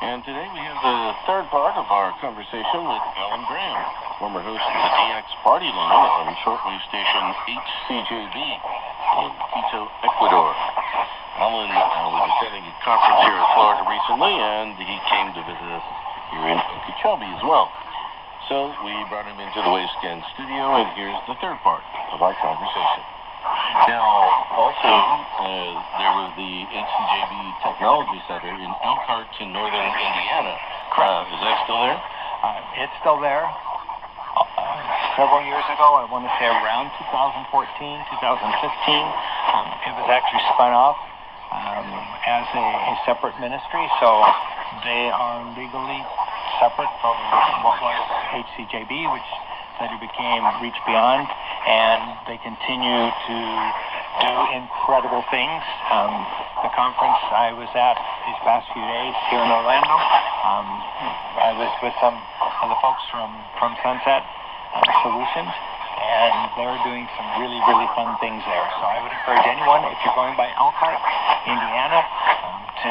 And today we have the third part of our conversation with Allen Graham, former host of the DX Party Line on shortwave station HCJB in Quito, Ecuador. Allen was attending a conference here in Florida recently, and he came to visit us here in Okeechobee as well. So we brought him into the Wavescan studio, and here's the third part of our conversation. Now, also, there was the HCJB Technology Center in Elkhart in northern Indiana. Is that still there? It's still there. Several years ago, I want to say around 2014, 2015, it was actually spun off as a separate ministry, so they are legally separate from what was HCJB, which later became Reach Beyond, and they continue to do incredible things. The conference I was at these past few days here in Orlando, I was with some of the folks from Sunset Solutions, and they're doing some really, really fun things there. So I would encourage anyone, if you're going by Elkhart, Indiana, to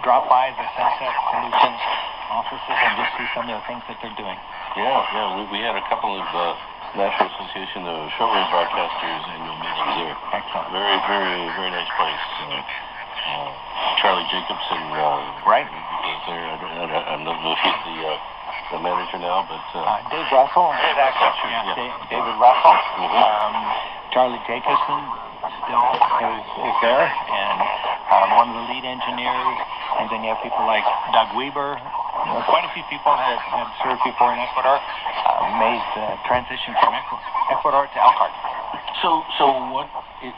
drop by the Sunset Solutions offices and just see some of the things that they're doing. Yeah, we had a couple of National Association of Shortwave Broadcasters annual meetings there. Excellent. Very, very, very nice place. Charlie Jacobson, right? Was there. I don't know if he's the manager now, but Dave Russell is actually David Russell. Charlie Jacobson still is there, and one of the lead engineers. And then you have people like Doug Weber. Quite a few people had served before in Ecuador, made the transition from Ecuador to Elkhart. So what? The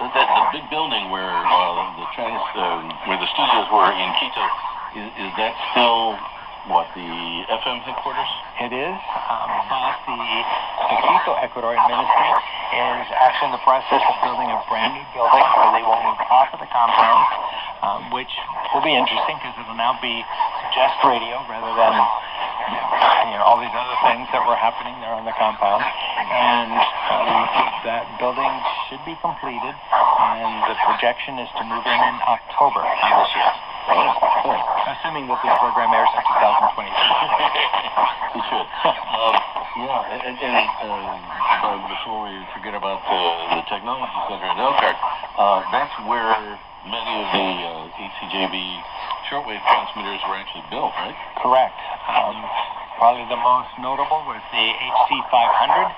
big building where where the studios were in Quito, is that still what, the FM headquarters? It is, but the Quito Ecuadorian ministry is actually in the process of building a brand new building where they will move off of the compound, which will be interesting because it will now be just radio rather than all these other things that were happening there on the compound. And that building should be completed, and the projection is to move in October of this year. Assuming that this program airs in 2022. It should. And before we forget about the Technology Center in Elkhart, that's where many of the HCJB shortwave transmitters were actually built, right? Correct. Probably the most notable was the HC500,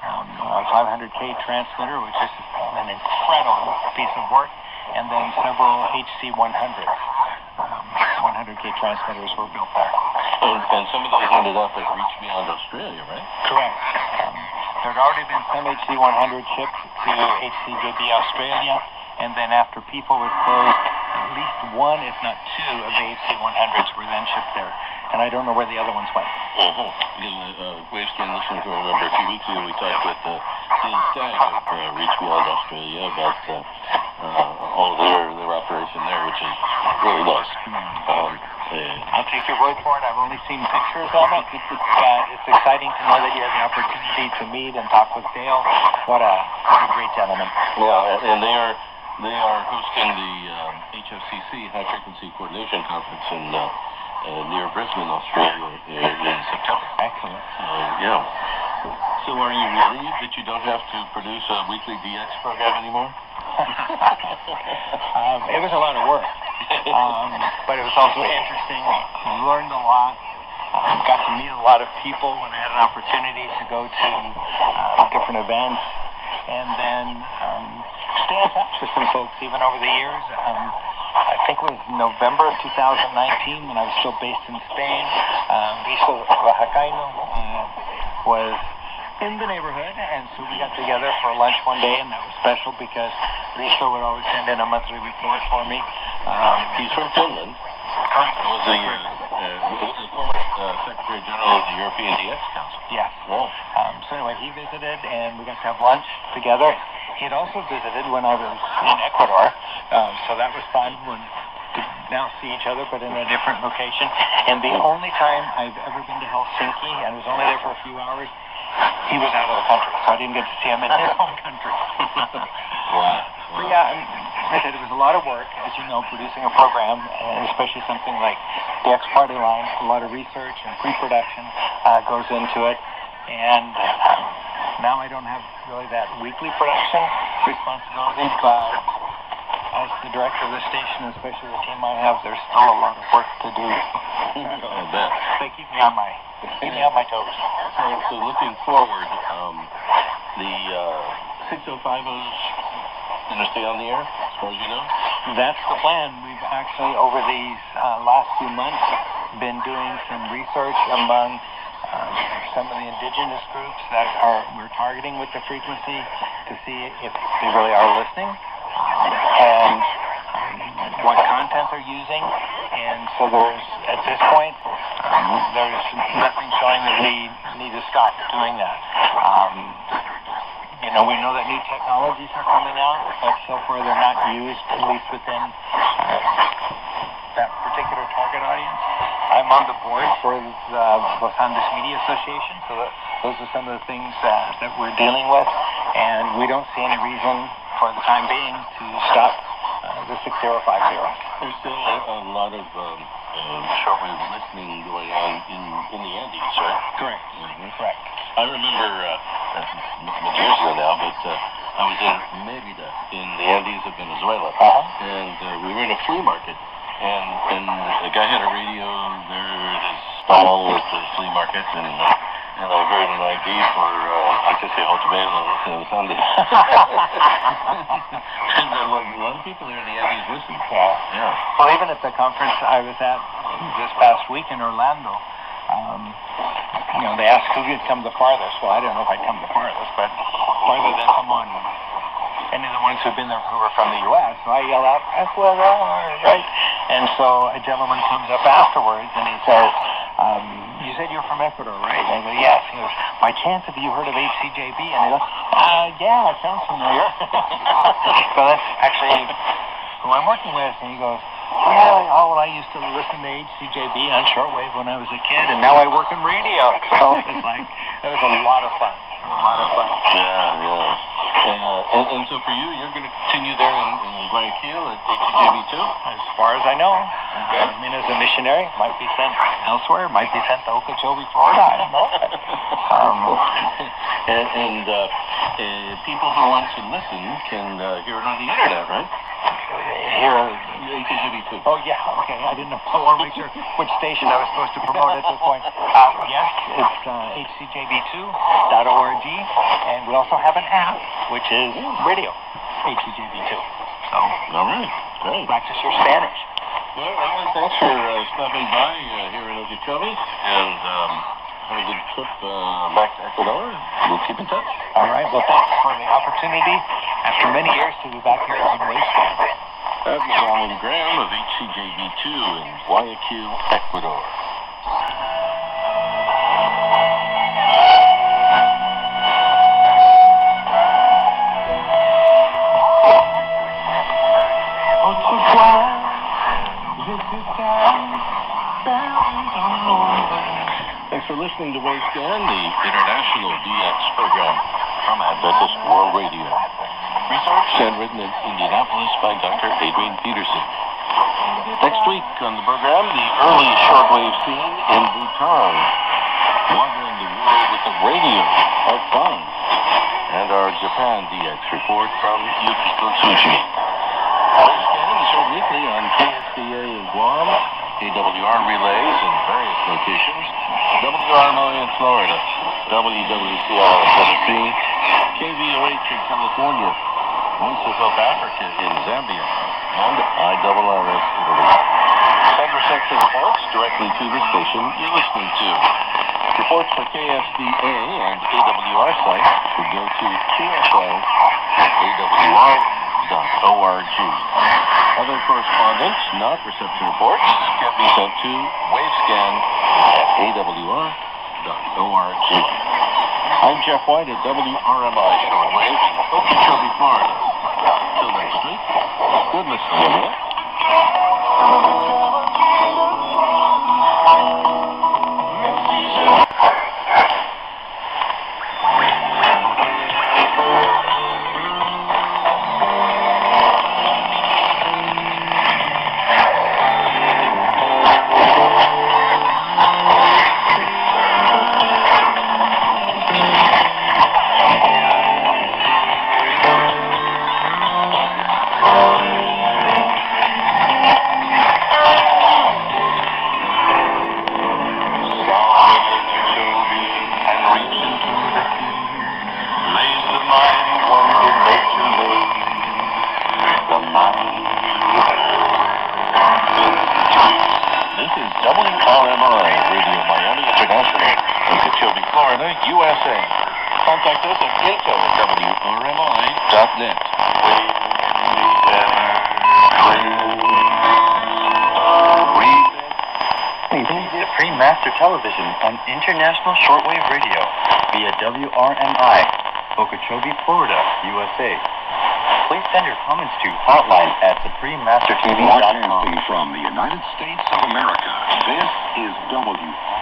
500K transmitter, which is an incredible piece of work, and then several HC100s. 100K transmitters were built there. And some of those ended up at Reach Beyond Australia, right? Correct. There had already been some HC100 shipped to HCJB Australia, and then after people were closed, at least one, if not two, of the HC100s were then shipped there. And I don't know where the other ones went. Because Wavescan listeners will remember a few weeks ago we talked with Ian Stagg of Reach Beyond Australia about all of their operation there, which is really nice. I'll take your word for it. I've only seen pictures of it, but it's exciting to know that you have the opportunity to meet and talk with Dale. What a great gentleman. Yeah, and they are hosting the HFCC High Frequency Coordination Conference in near Brisbane, Australia, in September. Excellent. So are you relieved that you don't have to produce a weekly DX program anymore? It was a lot of work, but it was also interesting. Learned a lot. Got to meet a lot of people when I had an opportunity to go to different events, and then stay in touch with some folks even over the years. I think it was November of 2019 when I was still based in Spain. Riso Oaxacaino was in the neighborhood, and so we got together for lunch one day, and that was special because Riso would always send in a monthly report for me. He's from Finland. Was the former Secretary General of the European DX Council. Yes. Wow. So anyway, he visited, and we got to have lunch together. He had also visited when I was in Ecuador, so that was fun to now see each other, but in a different location. And the only time I've ever been to Helsinki, and was only there for a few hours, he was out of the country, so I didn't get to see him in his home country. Wow. But yeah, I said it was a lot of work, as you know, producing a program, and especially something like the X Party Line. A lot of research and pre-production goes into it, and now I don't have really that weekly production responsibility, but as the director of the station, especially the team I have, there's still a lot of work to do. I bet. They keep me on my toes. So looking forward, the 605's going to stay on the air, as far as you know? That's the plan. We've actually, over these last few months, been doing some research among some of the indigenous groups that we're targeting with the frequency to see if they really are listening and what content they're using. And so there's, at this point, there's nothing showing that we need to stop doing that. We know that new technologies are coming out, but so far they're not used, at least within that particular target audience. I'm on the board for the Los Andes Media Association, so those are some of the things that we're dealing with, and we don't see any reason for the time being to stop the 6050. There's still a lot of shortwave listening going on in the Andes, right? Correct. Mm-hmm. Correct. I remember many years ago now, but I was in Mérida in the Andes of Venezuela, and we were in a flea market, and the guy had a radio there at his stall at the flea market, and I heard an ID for I could say Hotubelo and Sunday. And a lot of people there in the Andes listen. Yeah. Well, even at the conference I was at this past week in Orlando, they asked who could come the farthest. Well, I don't know if I'd come the farthest, but farther than someone, any of the ones who've been there who were from the U.S. So I yell out, "Ecuador," right? And so a gentleman comes up afterwards and he says, "You said you're from Ecuador, right?" And I go, "Yes." He goes, "By chance have you heard of HCJB?" And I go, "Yeah, it sounds familiar." So that's actually who I'm working with. And he goes, "Yeah, I used to listen to HCJB on shortwave when I was a kid, and now I work in radio." So it's like, it was a lot of fun. Yeah. And so for you, you're going to continue there in Guayaquil at HCJB too? As far as I know. As a missionary, might be sent elsewhere, might be sent to Okeechobee, Florida. I don't know. And people who want to listen can hear it on the internet, right? HCJB too. Oh, yeah, okay. I didn't know. I want to make sure which station I was supposed to promote at this point. Yes, it's hcjb2.org, and we also have an app, which is radio, HCJB2. So, all right, great. Practice your Spanish. Well, Alan, thanks for stopping by here in Okeechobee, and have a good trip back to Ecuador. We'll keep in touch. All right, well, thanks for the opportunity after many years to be back here on Wavescan. That was Allen Graham of HCJB2 in Guayaquil, Ecuador. Thanks for listening to Wavescan, the international DX program from Adventist World Radio. Researched and written in Indianapolis by Dr. Adrian Peterson. Next week on the program, the early shortwave scene in Bhutan. Wandering the world with the radio. Have fun. And our Japan DX report from Yukiko Tsuji. Wavescan is heard weekly on KSDA in Guam, AWR relays in various locations, WRMI in Florida, WWCR in Tennessee, KVOH in California, Voice of South Africa in Zambia, and IRRS Italy. Send reception reports directly to the station you're listening to. Reports for KSDA and AWR sites should go to KSA@AWR.org. Other correspondence, not reception reports, can be sent to Wavescan@AWR.org. I'm Jeff White at WRMI Shortwave in Okeechobee, Florida. Till next week, good listening, everyone. is WRMI Radio Miami International, Okeechobee, Florida, USA. Contact us at info@WRMI.net. The Pre-Master Television on International Shortwave Radio via WRMI, Okeechobee, Florida, USA. Please send your comments to hotline at thepremastertv.com. From the United States of America, this is WRMI.